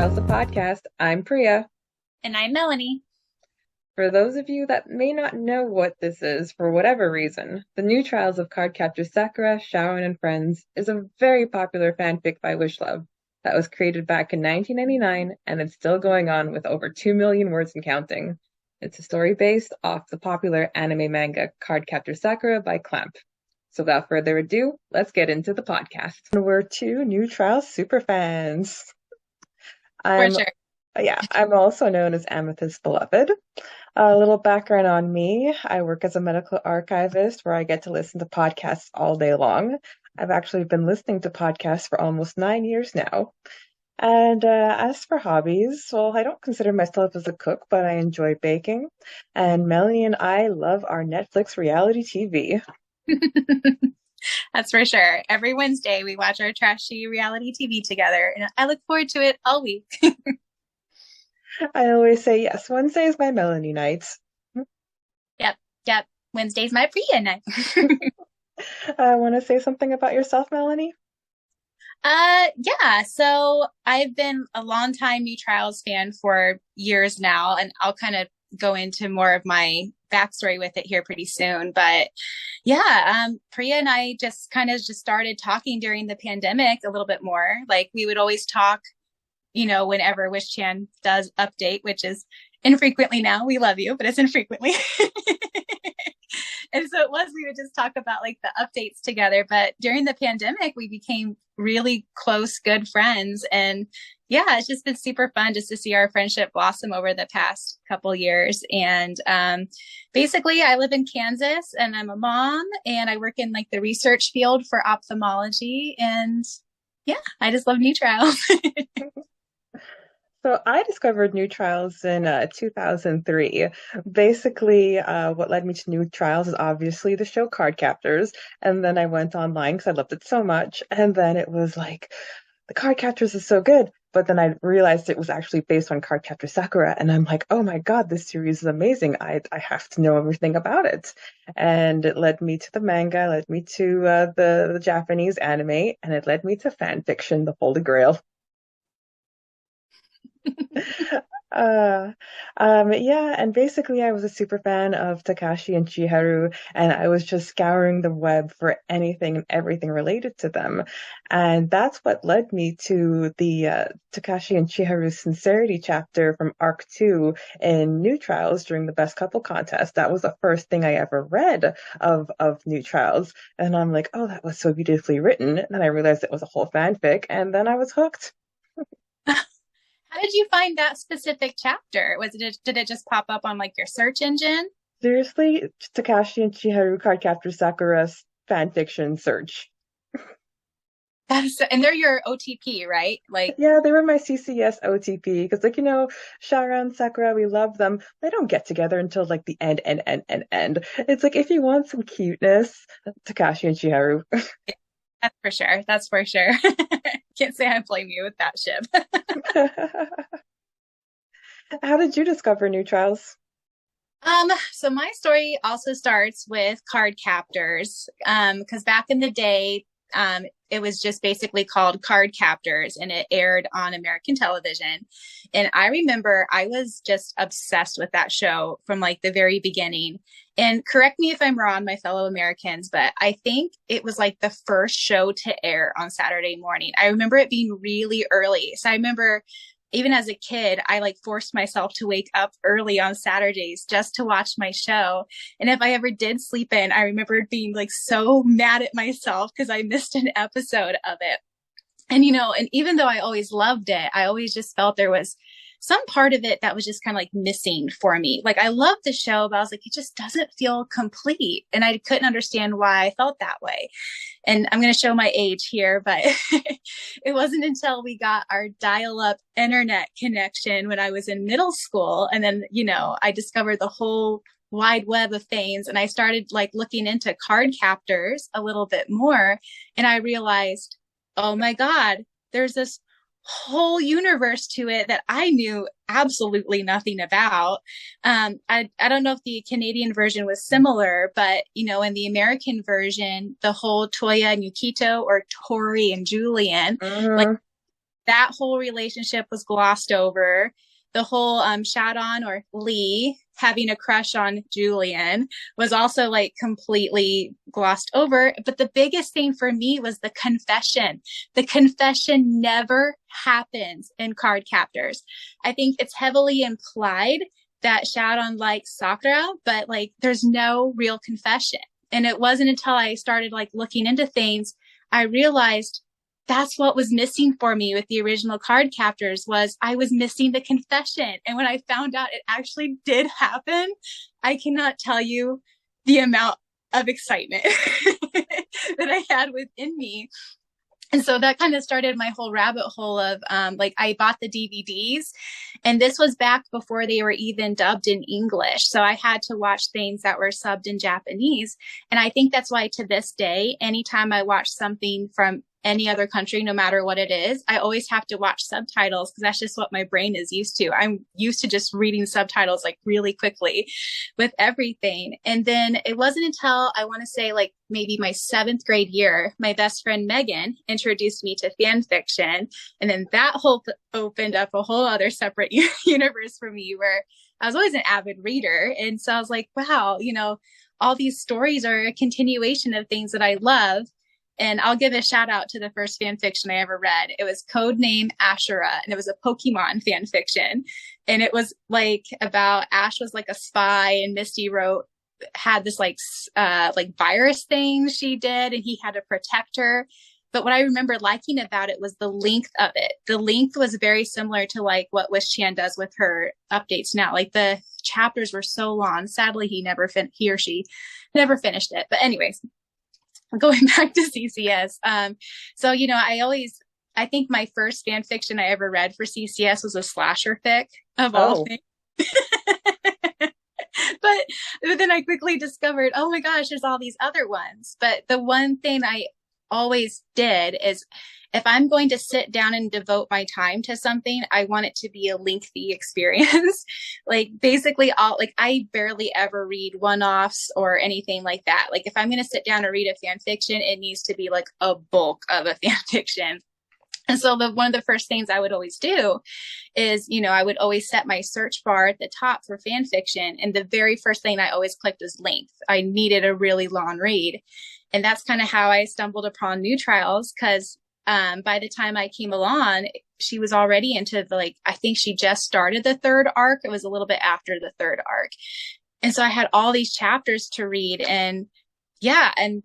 Trials the podcast. I'm Preya. And I'm Melanie. For those of you that may not know what this is for whatever reason, the new Trials of Card Captor Sakura, Syaoran and Friends is a very popular fanfic by Wish-luv that was created back in 1999 and it's still going on with over 2 million words and counting. It's a story based off the popular anime manga Card Captor Sakura by Clamp. So without further ado, let's get into the podcast. We're two new Trials superfans. For I'm sure. I'm also known as Amethyst Beloved. A little background on me. I work as a medical archivist where I get to listen to podcasts all day long. I've actually been listening to podcasts for almost 9 years now. And as for hobbies, well, I don't consider myself as a cook, but I enjoy baking. And Melanie and I love our Netflix reality TV. That's for sure. Every Wednesday, we watch our trashy reality TV together, and I look forward to it all week. I always say, yes, Wednesday is my Melanie nights. Yep. Yep. Wednesday's my Preya night. I want to say something about yourself, Melanie? Yeah. So I've been a longtime New Trials fan for years now, and I'll kind of go into more of my backstory with it here pretty soon. But yeah, Priya and I just kind of just started talking during the pandemic a little bit more. Like we would always talk, whenever Wish Chan does update, which is infrequently now. We love you, but it's infrequently. And so we would just talk about like the updates together. But during the pandemic, we became really close, good friends. And yeah, it's just been super fun just to see our friendship blossom over the past couple years. And basically, I live in Kansas and I'm a mom and I work in like the research field for ophthalmology. And yeah, I just love new trials. So I discovered New Trials in 2003. Basically, what led me to New Trials is obviously the show Card Captors. And then I went online because I loved it so much. And then it was like, the Card Captors is so good. But then I realized it was actually based on Card Captor Sakura. And I'm like, oh my God, this series is amazing. I have to know everything about it. And it led me to the manga, led me to the Japanese anime, and it led me to fan fiction, the Holy Grail. Uh, yeah, and basically I was a super fan of Takashi and Chiharu, and I was just scouring the web for anything and everything related to them. And that's what led me to the Takashi and Chiharu Sincerity chapter from Arc 2 in New Trials during the Best Couple contest. That was the first thing I ever read of New Trials. And I'm like, oh, that was so beautifully written. And then I realized it was a whole fanfic, and then I was hooked. How did you find that specific chapter? Did it just pop up on like your search engine? Seriously, Takashi and Chiharu Cardcaptor Sakura's fan fiction search. And they're your OTP, right? Like, Yeah, they were my CCS OTP because, like, Syaoran, Sakura, we love them. They don't get together until like the end. It's like if you want some cuteness, Takashi and Chiharu. that's for sure. That's for sure. Can't say I blame you with that ship. How did you discover New Trials? So my story also starts with card captors. Because back in the day, it was just basically called Card Captors and it aired on American television. And I remember I was just obsessed with that show from like the very beginning. And correct me if I'm wrong, my fellow Americans, but I think it was like the first show to air on Saturday morning. I remember it being really early. So I remember even as a kid, I like forced myself to wake up early on Saturdays just to watch my show. And if I ever did sleep in, I remember being like so mad at myself because I missed an episode of it. And, and even though I always loved it, I always just felt there was some part of it that was just kind of like missing for me. Like I loved the show, but I was like, it just doesn't feel complete. And I couldn't understand why I felt that way. And I'm going to show my age here, but it wasn't until we got our dial-up internet connection when I was in middle school. And then, I discovered the whole wide web of things and I started like looking into card captors a little bit more. And I realized, oh my God, there's this whole universe to it that I knew absolutely nothing about. I don't know if the Canadian version was similar, but in the American version, the whole Toya and Yukito or Tori and Julian, like Mhm. that whole relationship was glossed over. The whole Sharon or Lee having a crush on Julian was also like completely glossed over. But the biggest thing for me was the confession. The confession never happens in Card Captors. I think it's heavily implied that Sharon likes Sakura, but like there's no real confession. And it wasn't until I started like looking into things, I realized that's what was missing for me with the original Card Captors was I was missing the confession. And when I found out it actually did happen, I cannot tell you the amount of excitement that I had within me. And so that kind of started my whole rabbit hole of like I bought the DVDs, and this was back before they were even dubbed in English. So I had to watch things that were subbed in Japanese. And I think that's why to this day, anytime I watch something from any other country, no matter what it is, I always have to watch subtitles because that's just what my brain is used to. I'm used to just reading subtitles like really quickly with everything. And then it wasn't until I want to say like maybe my 7th grade year, my best friend Megan introduced me to fan fiction. And then that whole opened up a whole other separate universe for me where I was always an avid reader. And so I was like, wow, you know, all these stories are a continuation of things that I love. And I'll give a shout out to the first fan fiction I ever read. It was Codename Ashura, and it was a Pokemon fan fiction. And it was like about Ash was like a spy, and Misty had this like virus thing she did, and he had to protect her. But what I remember liking about it was the length of it. The length was very similar to like what Wish-chan does with her updates now. Like the chapters were so long. Sadly, he or she never finished it. But anyways, going back to CCS. So, you know, I think my first fan fiction I ever read for CCS was a slasher fic of all things. But then I quickly discovered, oh my gosh, there's all these other ones. But the one thing I always did is if I'm going to sit down and devote my time to something, I want it to be a lengthy experience. Like basically I barely ever read one-offs or anything like that. Like if I'm going to sit down and read a fan fiction, it needs to be like a bulk of a fan fiction. And so one of the first things I would always do is, you know, I would always set my search bar at the top for fan fiction. And the very first thing I always clicked was length. I needed a really long read. And that's kind of how I stumbled upon New Trials, because by the time I came along, she was already into I think she just started the 3rd arc. It was a little bit after the 3rd arc. And so I had all these chapters to read, and yeah, and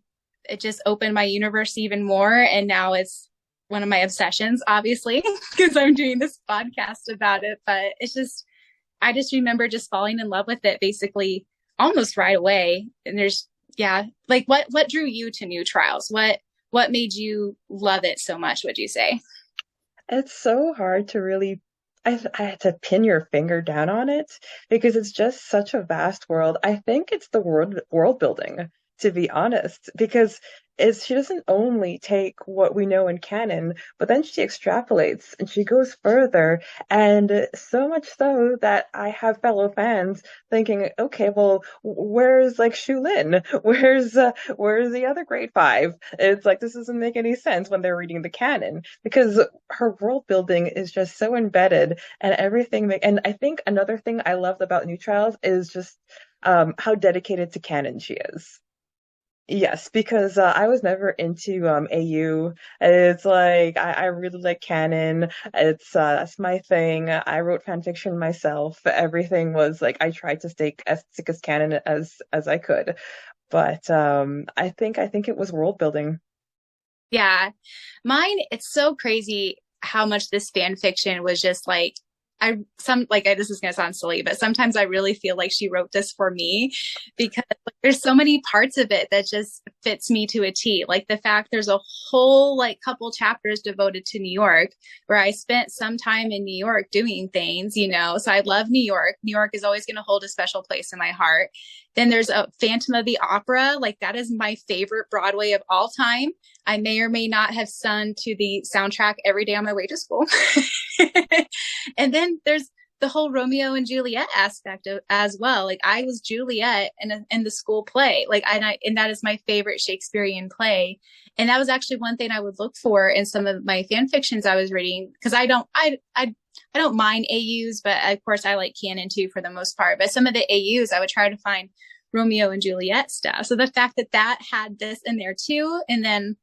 it just opened my universe even more. And now it's one of my obsessions, obviously, because I'm doing this podcast about it. But I just remember just falling in love with it basically almost right away. And like what drew you to New Trials? What made you love it so much, would you say? It's so hard to really, I had to pin your finger down on it because it's just such a vast world. I think it's the world building, to be honest, because she doesn't only take what we know in canon, but then she extrapolates and she goes further, and so much so that I have fellow fans thinking, okay, well, where's like Shulin? Where's the other grade 5? It's like this doesn't make any sense when they're reading the canon because her world building is just so embedded and everything. And I think another thing I loved about New Trials is just how dedicated to canon she is. Yes, because I was never into AU. It's like I really like canon. It's that's my thing. I wrote fan fiction myself. Everything was like I tried to stay as thick as canon as I could. But I think it was world building. Yeah. Mine, it's so crazy how much this fan fiction was just like this is gonna sound silly, but sometimes I really feel like she wrote this for me because like, there's so many parts of it that just fits me to a T. Like the fact there's a whole like couple chapters devoted to New York where I spent some time in New York doing things, you know. So I love New York. New York is always gonna hold a special place in my heart. Then there's a Phantom of the Opera. Like that is my favorite Broadway of all time. I may or may not have sung to the soundtrack every day on my way to school. And then there's the whole Romeo and Juliet aspect of, as well. Like I was Juliet in the school play. Like and that is my favorite Shakespearean play. And that was actually one thing I would look for in some of my fan fictions I was reading, because I don't mind AUs, but of course I like canon too for the most part. But some of the AUs I would try to find Romeo and Juliet stuff. So the fact that that had this in there too, and then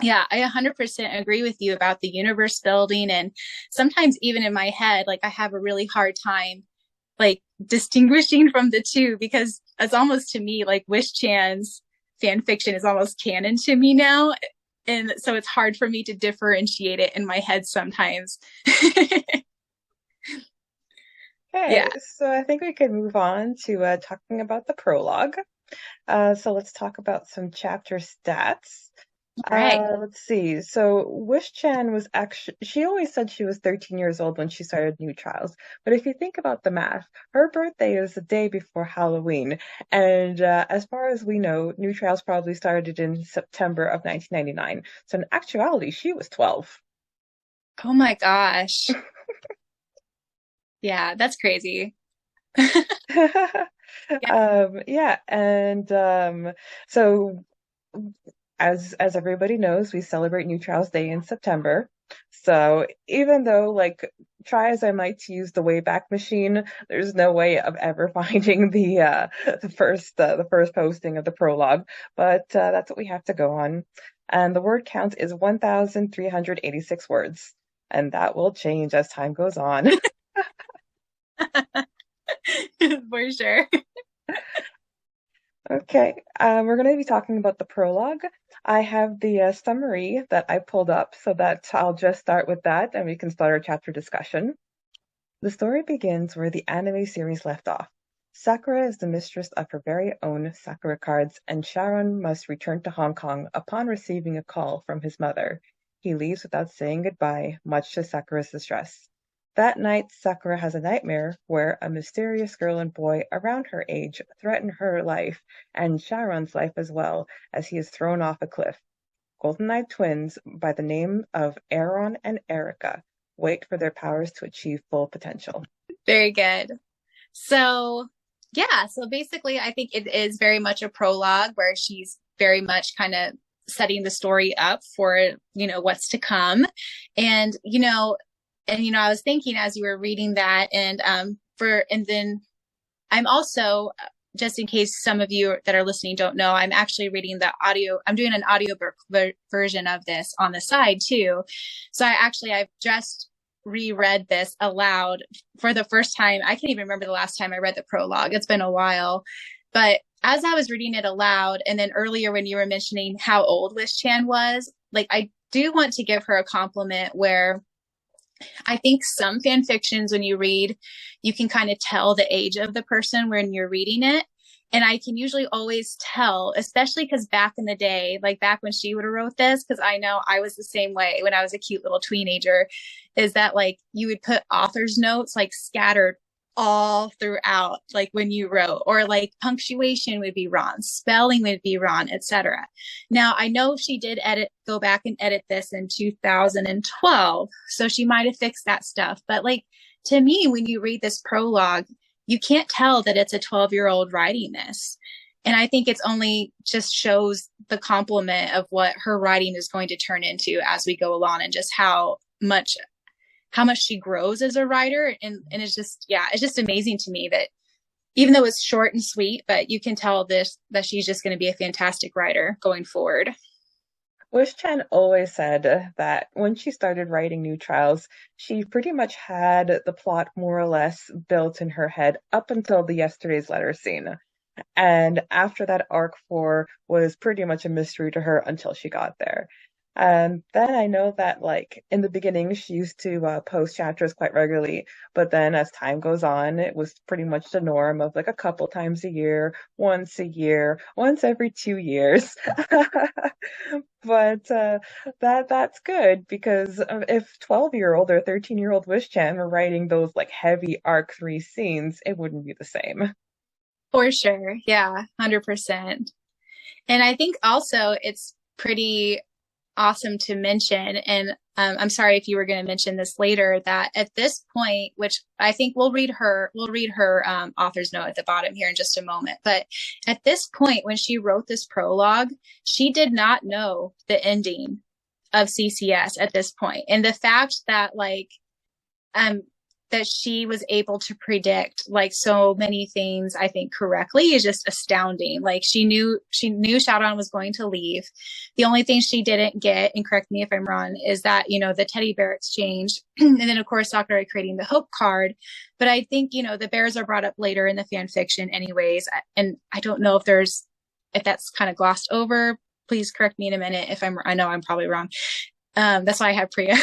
yeah, I 100% agree with you about the universe building. And sometimes even in my head, like I have a really hard time like distinguishing from the two, because it's almost to me like Wish Chan's fan fiction is almost canon to me now. And so it's hard for me to differentiate it in my head sometimes. Okay, Yeah. so I think we could move on to talking about the prologue. So let's talk about some chapter stats. All right. Let's see. So Wish-chan was actually, she always said she was 13 years old when she started New Trials. But if you think about the math, her birthday is the day before Halloween. And as far as we know, New Trials probably started in September of 1999. So in actuality, she was 12. Oh my gosh. Yeah, that's crazy. Yeah. Yeah, and so as everybody knows, we celebrate New Trials Day in September. So even though like try as I might to use the Wayback Machine, there's no way of ever finding the first posting of the prologue. But that's what we have to go on. And the word count is 1,386 words, and that will change as time goes on. For sure. Okay, we're going to be talking about the prologue. I have the summary that I pulled up, so that I'll just start with that and we can start our chapter discussion. The story begins where the anime series left off. Sakura is the mistress of her very own Sakura cards, and Syaoran must return to Hong Kong upon receiving a call from his mother. He leaves without saying goodbye, much to Sakura's distress. That night, Sakura has a nightmare where a mysterious girl and boy around her age threaten her life and Sharon's life as well, as he is thrown off a cliff. Golden-eyed twins by the name of Aaron and Erica wait for their powers to achieve full potential. Very good. So, yeah, so basically, I think it is very much a prologue where she's very much kind of setting the story up for, what's to come. And, I was thinking as you were reading that, and then I'm also, just in case some of you that are listening don't know, I'm actually reading I'm doing an audiobook version of this on the side too. So I've just reread this aloud for the first time. I can't even remember the last time I read the prologue. It's been a while. But as I was reading it aloud, and then earlier when you were mentioning how old Wish Chan was, like I do want to give her a compliment where I think some fan fictions, when you read, you can kind of tell the age of the person when you're reading it. And I can usually always tell, especially because back in the day, like back when she would have wrote this, because I know I was the same way when I was a cute little teenager, is that like you would put author's notes like scattered all throughout, like when you wrote, or like punctuation would be wrong, spelling would be wrong, etc. Now I know she did go back and edit this in 2012, so she might have fixed that stuff. But like to me, when you read this prologue, you can't tell that it's a 12-year-old writing this. And I think it's only just shows the compliment of what her writing is going to turn into as we go along, and just how much she grows as a writer. And it's just, yeah, it's just amazing to me that even though it's short and sweet, but you can tell that she's just going to be a fantastic writer going forward. Wish Chan always said that when she started writing New Trials, she pretty much had the plot more or less built in her head up until the Yesterday's Letter scene. And after that, Arc 4 was pretty much a mystery to her until she got there. And then I know that, like, in the beginning, she used to post chapters quite regularly, but then as time goes on, it was pretty much the norm of like a couple times a year, once every 2 years. But that's good because if 12-year-old or 13-year-old Wish Chan were writing those like heavy Arc 3 scenes, it wouldn't be the same. For sure. Yeah, 100%. And I think also it's pretty awesome to mention, and I'm sorry if you were going to mention this later, that at this point, which I think we'll read her author's note at the bottom here in just a moment. But at this point, when she wrote this prologue, she did not know the ending of CCS at this point. And the fact that um, that she was able to predict like so many things, I think correctly, is just astounding. Like she knew Syaoran was going to leave. The only thing she didn't get, and correct me if I'm wrong, is that, the teddy bear exchange. And then of course Sakura creating the hope card. But I think, the bears are brought up later in the fan fiction anyways. And I don't know if that's kind of glossed over. Please correct me in a minute if I know I'm probably wrong. That's why I have Preya.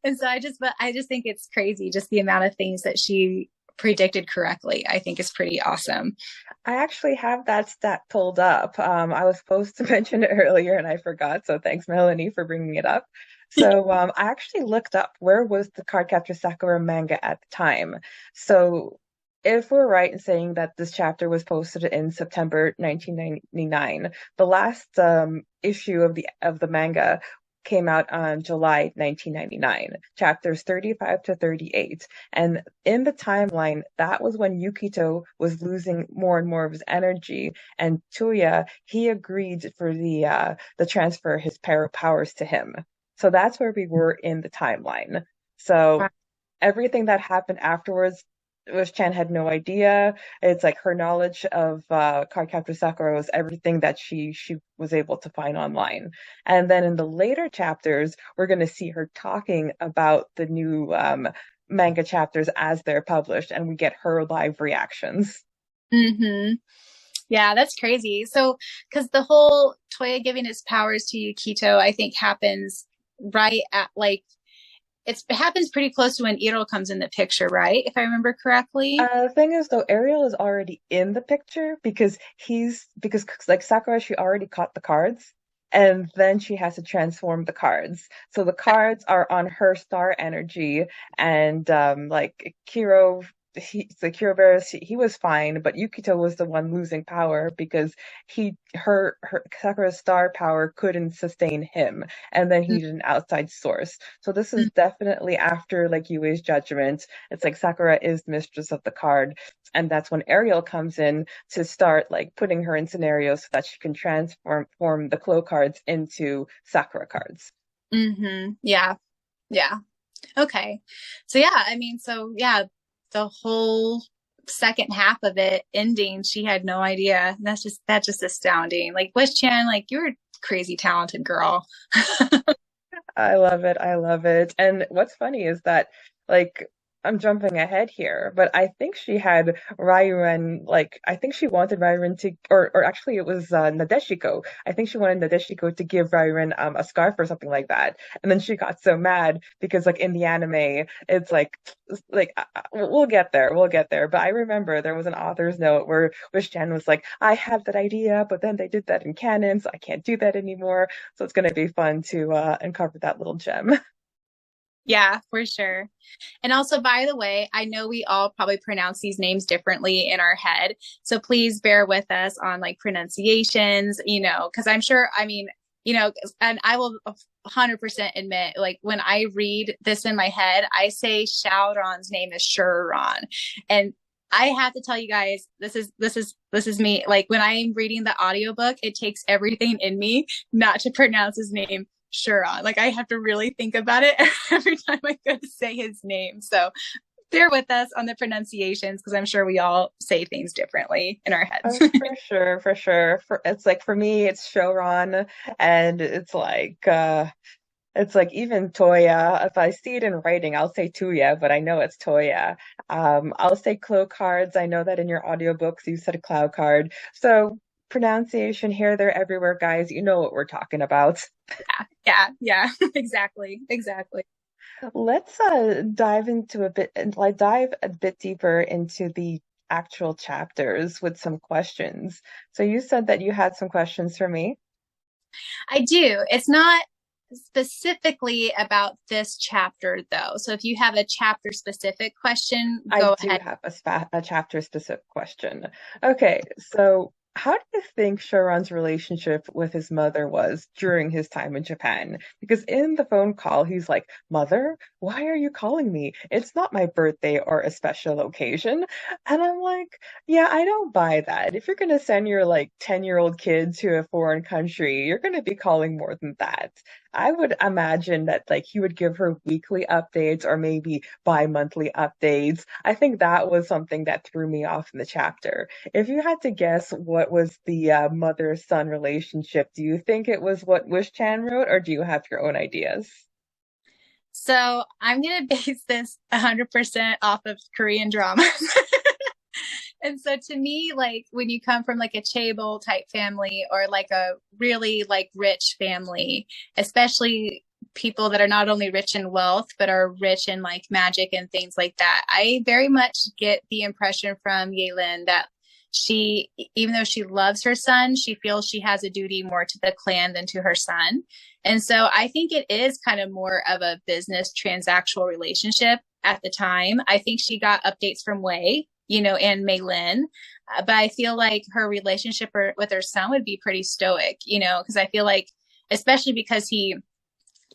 and so I just think it's crazy, just the amount of things that she predicted correctly. I think is pretty awesome. I actually have that stat pulled up. I was supposed to mention it earlier and I forgot, so thanks, Melanie, for bringing it up. So I actually looked up where was the Cardcaptor Sakura manga at the time. So if we're right in saying that this chapter was posted in September 1999, the last issue of the manga came out on July 1999, chapters 35 to 38. And in the timeline, that was when Yukito was losing more and more of his energy. And Tuya, he agreed for the transfer of his powers to him. So that's where we were in the timeline. So everything that happened afterwards, Wish-chan had no idea. It's like her knowledge of Cardcaptor Sakura was everything that she was able to find online. And then in the later chapters, we're going to see her talking about the new manga chapters as they're published, and we get her live reactions. Mm-hmm. Yeah, that's crazy. So, because the whole Toya giving his powers to Yukito, I think happens right at it happens pretty close to when Iro comes in the picture, right? If I remember correctly. The thing is, though, Ariel is already in the picture because like Sakura, she already caught the cards, and then she has to transform the cards. So the cards are on her star energy, and like Kiro. Kiro he was fine, but Yukito was the one losing power because her Sakura's star power couldn't sustain him, and then he needed an outside source. So this is definitely after like Yui's judgment. It's like Sakura is mistress of the card, and that's when Ariel comes in to start like putting her in scenarios so that she can transform the Clo cards into Sakura cards. Mm-hmm. Yeah. Yeah. Okay. So yeah, I mean, so yeah, the whole second half of it ending, she had no idea. That's just astounding. Like Wish-chan, like you're a crazy talented girl. I love it. I love it. And what's funny is that, like, I'm jumping ahead here, but I think she had Ryuren, like, I think she wanted Ryuren to, or actually it was Nadeshiko. I think she wanted Nadeshiko to give Ryuren a scarf or something like that. And then she got so mad because, like, in the anime, we'll get there, we'll get there. But I remember there was an author's note where Wish-chan was like, I had that idea, but then they did that in canon, so I can't do that anymore. So it's going to be fun to uncover that little gem. Yeah, for sure. And also, by the way, I know we all probably pronounce these names differently in our head. So please bear with us on like pronunciations, because I'm sure, I mean, and I will 100% admit, like when I read this in my head, I say Syaoran's name is Shuron. And I have to tell you guys, this is me. Like when I'm reading the audiobook, it takes everything in me not to pronounce his name Shuron. Like I have to really think about it every time I go to say his name. So bear with us on the pronunciations because I'm sure we all say things differently in our heads. Oh, for sure, for sure. It's like for me, it's Shoran, and it's like even Toya. If I see it in writing, I'll say Tuya, but I know it's Toya. I'll say Clo cards. I know that in your audiobooks you said Cloud card. So pronunciation here, there, everywhere, guys. You know what we're talking about. Yeah, exactly, exactly. Let's dive a bit deeper into the actual chapters with some questions. So you said that you had some questions for me. I do. It's not specifically about this chapter though. So if you have a chapter specific question, I go do ahead. have a chapter specific question. Okay, so how do you think Sharon's relationship with his mother was during his time in Japan? Because in the phone call, he's like, Mother, why are you calling me? It's not my birthday or a special occasion. And I'm like, yeah, I don't buy that. If you're going to send your like 10-year-old kid to a foreign country, you're going to be calling more than that. I would imagine that like he would give her weekly updates or maybe bi-monthly updates. I think that was something that threw me off in the chapter. If you had to guess what was the mother-son relationship, do you think it was what Wish-chan wrote, or do you have your own ideas? So I'm gonna base this 100% off of Korean drama. And so to me, like when you come from like a chaebol type family or like a really like rich family, especially people that are not only rich in wealth but are rich in like magic and things like that, I very much get the impression from Yehlin that she, even though she loves her son, she feels she has a duty more to the clan than to her son. And so I think it is kind of more of a business transactional relationship at the time. I think she got updates from Wei, and Mei Lin. But I feel like her relationship with her son would be pretty stoic, because I feel like, especially because he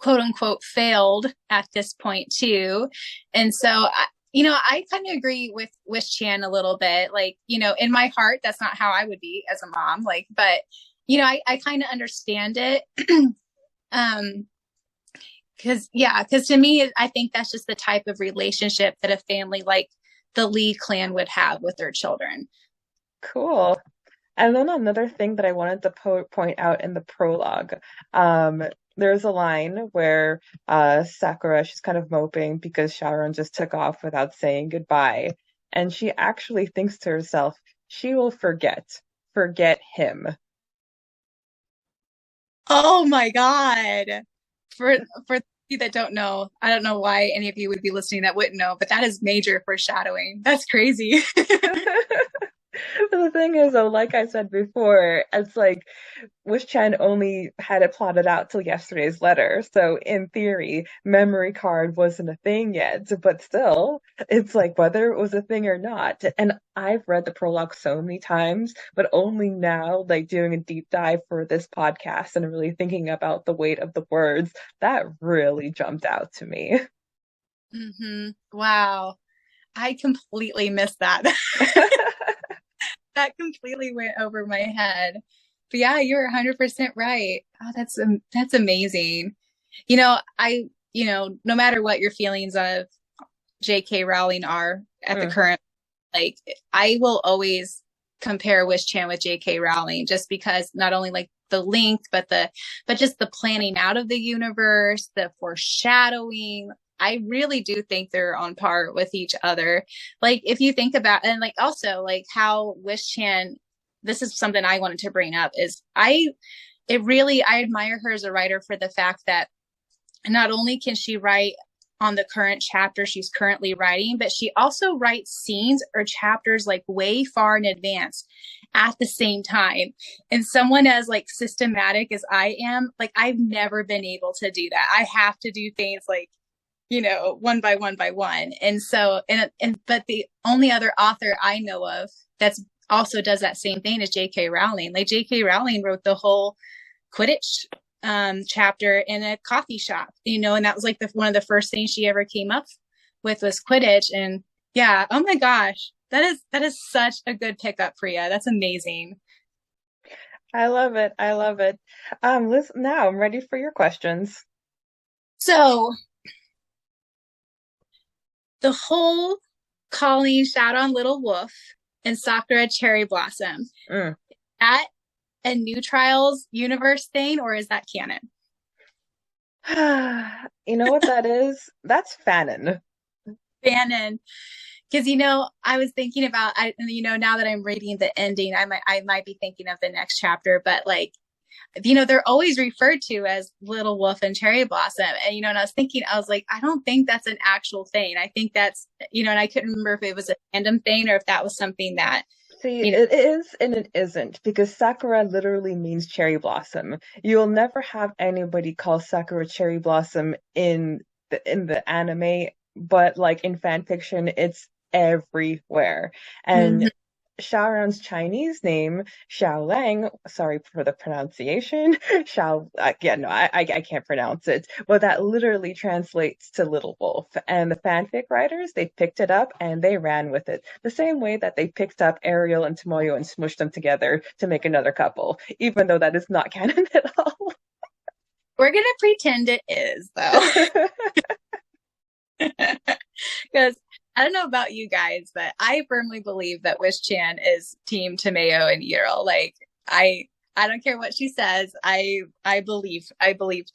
quote unquote failed at this point too. And so, I kind of agree with Chan a little bit. Like, in my heart, that's not how I would be as a mom. Like, but, I kind of understand it. um, because to me, I think that's just the type of relationship that a family like the Lee clan would have with their children. Cool. And then another thing that I wanted to point out in the prologue, um, there's a line where Sakura, she's kind of moping because Sharon just took off without saying goodbye. And she actually thinks to herself, she will forget him. Oh my God. For you that don't know, I don't know why any of you would be listening that wouldn't know, but that is major foreshadowing. That's crazy. The thing is, though, like I said before, it's like Wish Chan only had it plotted out till yesterday's letter. So in theory, memory card wasn't a thing yet. But still, it's like whether it was a thing or not. And I've read the prologue so many times, but only now, like doing a deep dive for this podcast and really thinking about the weight of the words, that really jumped out to me. Wow. I completely missed that. That completely went over my head. But yeah, you're 100% right. Oh, that's amazing. No matter what your feelings of J.K. Rowling are at the Mm. current, like I will always compare Wish Chan with J.K. Rowling just because not only like the length, but just the planning out of the universe, the foreshadowing. I really do think they're on par with each other. Like if you think about, and like also like how Wish Chan, this is something I wanted to bring up is I admire her as a writer for the fact that not only can she write on the current chapter she's currently writing, but she also writes scenes or chapters like way far in advance at the same time. And someone as like systematic as I am, like I've never been able to do that. I have to do things like, one by one by one. And so, but the only other author I know of that's also does that same thing is J.K. Rowling. Like J.K. Rowling wrote the whole Quidditch chapter in a coffee shop, and that was like one of the first things she ever came up with was Quidditch. And yeah, oh my gosh, that is such a good pickup, Priya. That's amazing. I love it. I love it. Listen, now I'm ready for your questions. So the whole calling shout on Little Wolf and Sakura Cherry Blossom, Mm. that a new Trials universe thing, or is that canon? You know what that is? That's Fanon. Canon. Because I was thinking about now that I'm reading the ending, I might be thinking of the next chapter, but like they're always referred to as Little Wolf and Cherry Blossom. And, and I was thinking, I was like, I don't think that's an actual thing. I think that's, and I couldn't remember if it was a fandom thing or if that was something that, See, you know, it is and it isn't because Sakura literally means cherry blossom. You'll never have anybody call Sakura cherry blossom in the anime, but like in fan fiction, it's everywhere. Mhm. And Syaoran's Chinese name, Xiaolang, sorry for the pronunciation, yeah, no, I can't pronounce it, but that literally translates to little wolf. And the fanfic writers, they picked it up and they ran with it. The same way that they picked up Ariel and Tomoyo and smushed them together to make another couple, even though that is not canon at all. We're gonna pretend it is though. Because I don't know about you guys, but I firmly believe that Wish-chan is Team Tomeo and Earl. Like I don't care what she says. I believe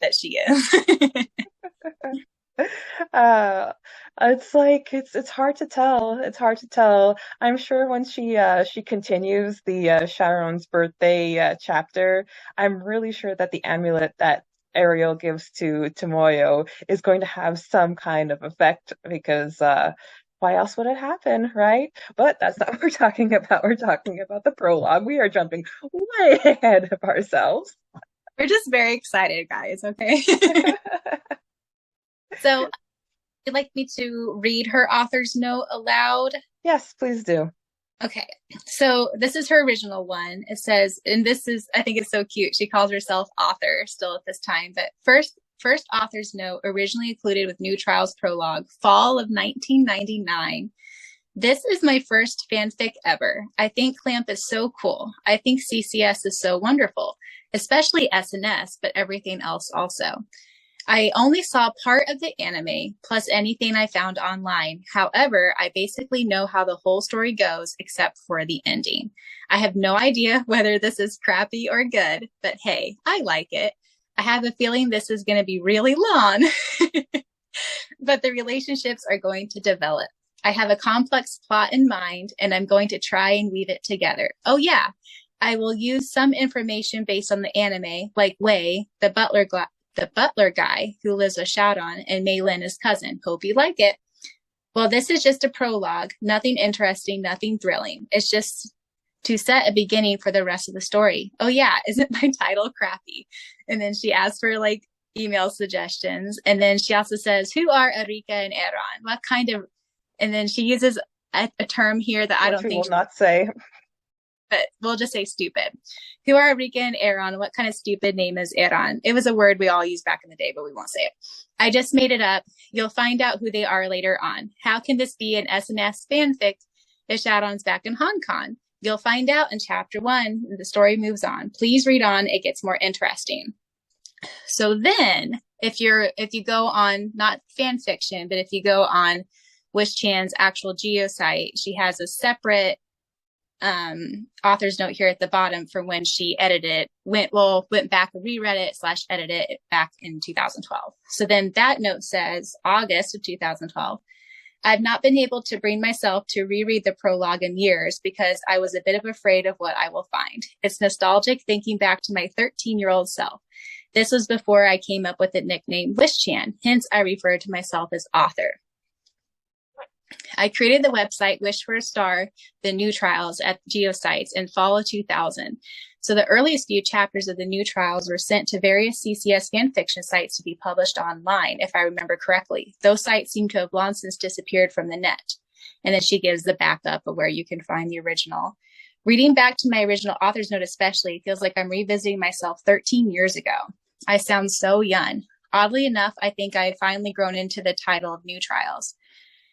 that she is. Uh, it's like it's hard to tell. It's hard to tell. I'm sure when she continues the Sharon's birthday chapter, I'm really sure that the amulet that Ariel gives to Tomoyo is going to have some kind of effect because why else would it happen, right? But that's not what we're talking about. We're talking about the prologue. We are jumping way ahead of ourselves. We're just very excited, guys. Okay. So you'd like me to read her author's note aloud? Yes, please do. Okay, so this is her original one. It says, and this is, I think it's so cute. She calls herself author still at this time, but first author's note originally included with New Trials Prologue, fall of 1999. This is my first fanfic ever. I think Clamp is so cool. I think CCS is so wonderful, especially SNS, but everything else also. I only saw part of the anime, plus anything I found online. However, I basically know how the whole story goes, except for the ending. I have no idea whether this is crappy or good, but hey, I like it. I have a feeling this is going to be really long, but the relationships are going to develop. I have a complex plot in mind, and I'm going to try and weave it together. Oh yeah, I will use some information based on the anime, like Wei, the butler guy who lives with Syaoran, and Mei Lin, his cousin. Hope you like it. Well, this is just a prologue. Nothing interesting, nothing thrilling. It's just to set a beginning for the rest of the story. Oh yeah, isn't my title crappy? And then she asks for like email suggestions. And then she also says, who are Arika and Aaron? What kind of, and then she uses a term here that I don't We think will not say. but we'll just say stupid. Who are Rika and Aaron? What kind of stupid name is Aaron? It was a word we all used back in the day, but we won't say it. I just made it up. You'll find out who they are later on. How can this be an SNS fanfic if Shadow's back in Hong Kong? You'll find out in chapter 1. The story moves on. Please read on. It gets more interesting. So then, if you go on, not fan fiction, but if you go on Wish-chan's actual geosite, she has a separate author's note here at the bottom for when she edited went back and reread it / edited it back in 2012. So then that note says August of 2012. I've not been able to bring myself to reread the prologue in years because I was a bit of afraid of what I will find. It's nostalgic thinking back to my 13-year-old self. This was before I came up with the nickname Wish-chan, hence I refer to myself as author. I created the website Wish for a Star, the New Trials at Geosites in fall of 2000. So the earliest few chapters of the New Trials were sent to various CCS fanfiction sites to be published online, if I remember correctly. Those sites seem to have long since disappeared from the net. And then she gives the backup of where you can find the original. Reading back to my original author's note especially feels like I'm revisiting myself 13 years ago. I sound so young. Oddly enough, I think I have finally grown into the title of New Trials.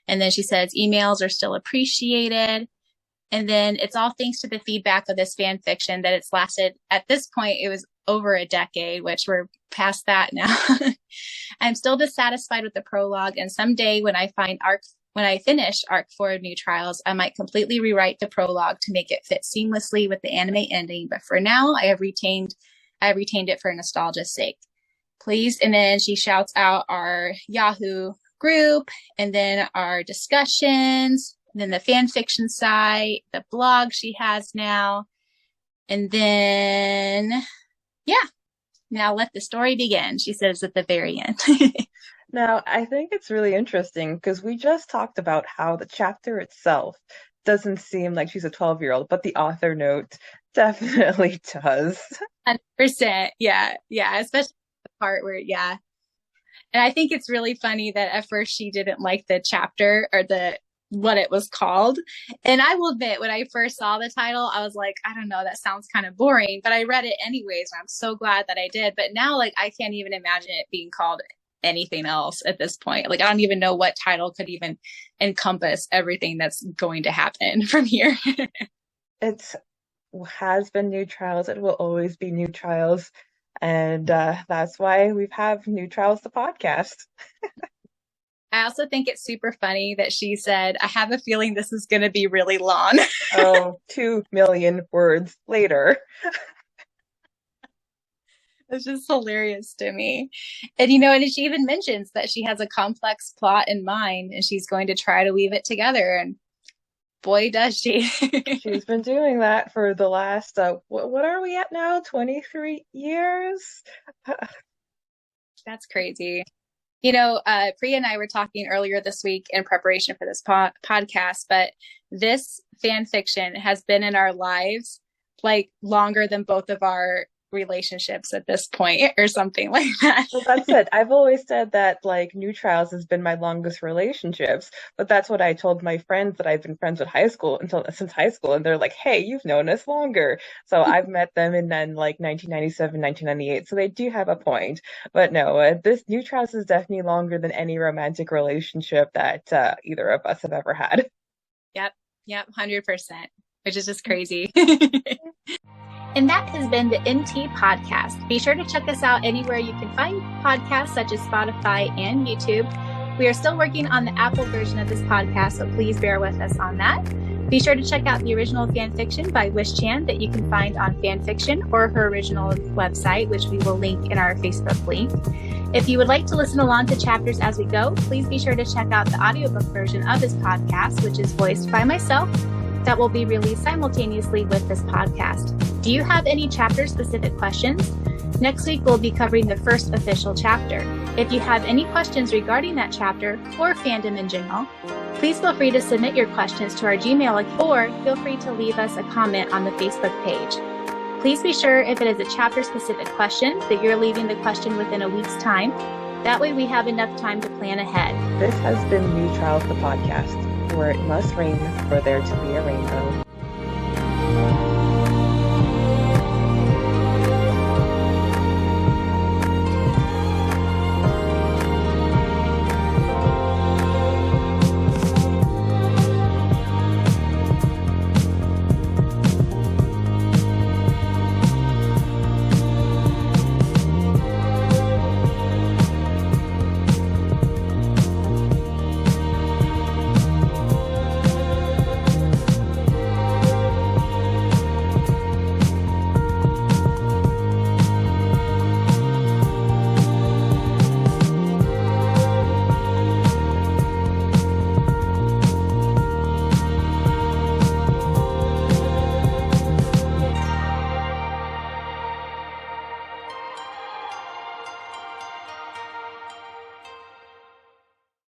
And then she says, emails are still appreciated. And then it's all thanks to the feedback of this fan fiction that it's lasted, at this point, it was over a decade, which we're past that now. I'm still dissatisfied with the prologue. And someday when I finish Arc 4 of New Trials, I might completely rewrite the prologue to make it fit seamlessly with the anime ending. But for now, I have retained it for nostalgia's sake. Please. And then she shouts out our Yahoo group, and then our discussions, and then the fan fiction site, the blog she has now, and then now let the story begin, she says at the very end. Now, I think it's really interesting because we just talked about how the chapter itself doesn't seem like she's a 12-year-old, but the author note definitely does. 100%. Yeah, especially the part where and I think it's really funny that at first she didn't like the chapter or the what it was called. And I will admit, when I first saw the title, I was like, I don't know, that sounds kind of boring, but I read it anyways. And I'm so glad that I did. But now, like, I can't even imagine it being called anything else at this point. Like, I don't even know what title could even encompass everything that's going to happen from here. It has been New Trials. It will always be New Trials. And that's why we have New Trials, the podcast. I also think it's super funny that she said, I have a feeling this is going to be really long. Oh, 2 million words later. It's just hilarious to me. And, you know, and she even mentions that she has a complex plot in mind and she's going to try to weave it together. And boy, does she. She's been doing that for the last, what are we at now? 23 years? That's crazy. You know, Preya and I were talking earlier this week in preparation for this podcast, but this fan fiction has been in our lives like longer than both of our relationships at this point or something like that. Well, that's it. I've always said that like New Trials has been my longest relationships, but that's what I told my friends that I've been friends with since high school, and they're like, "Hey, you've known us longer." So I've met them in then like 1997, 1998. So they do have a point. But no, this New Trials is definitely longer than any romantic relationship that either of us have ever had. Yep, 100%, which is just crazy. And that has been the MT Podcast. Be sure to check us out anywhere you can find podcasts such as Spotify and YouTube. We are still working on the Apple version of this podcast, so please bear with us on that. Be sure to check out the original fan fiction by Wish Chan that you can find on Fanfiction or her original website, which we will link in our Facebook link. If you would like to listen along to chapters as we go, please be sure to check out the audiobook version of this podcast, which is voiced by myself, that will be released simultaneously with this podcast. Do you have any chapter-specific questions? Next week, we'll be covering the first official chapter. If you have any questions regarding that chapter or fandom in general, please feel free to submit your questions to our Gmail account or feel free to leave us a comment on the Facebook page. Please be sure if it is a chapter-specific question that you're leaving the question within a week's time. That way we have enough time to plan ahead. This has been New Trials, the podcast, where it must rain for there to be a rainbow.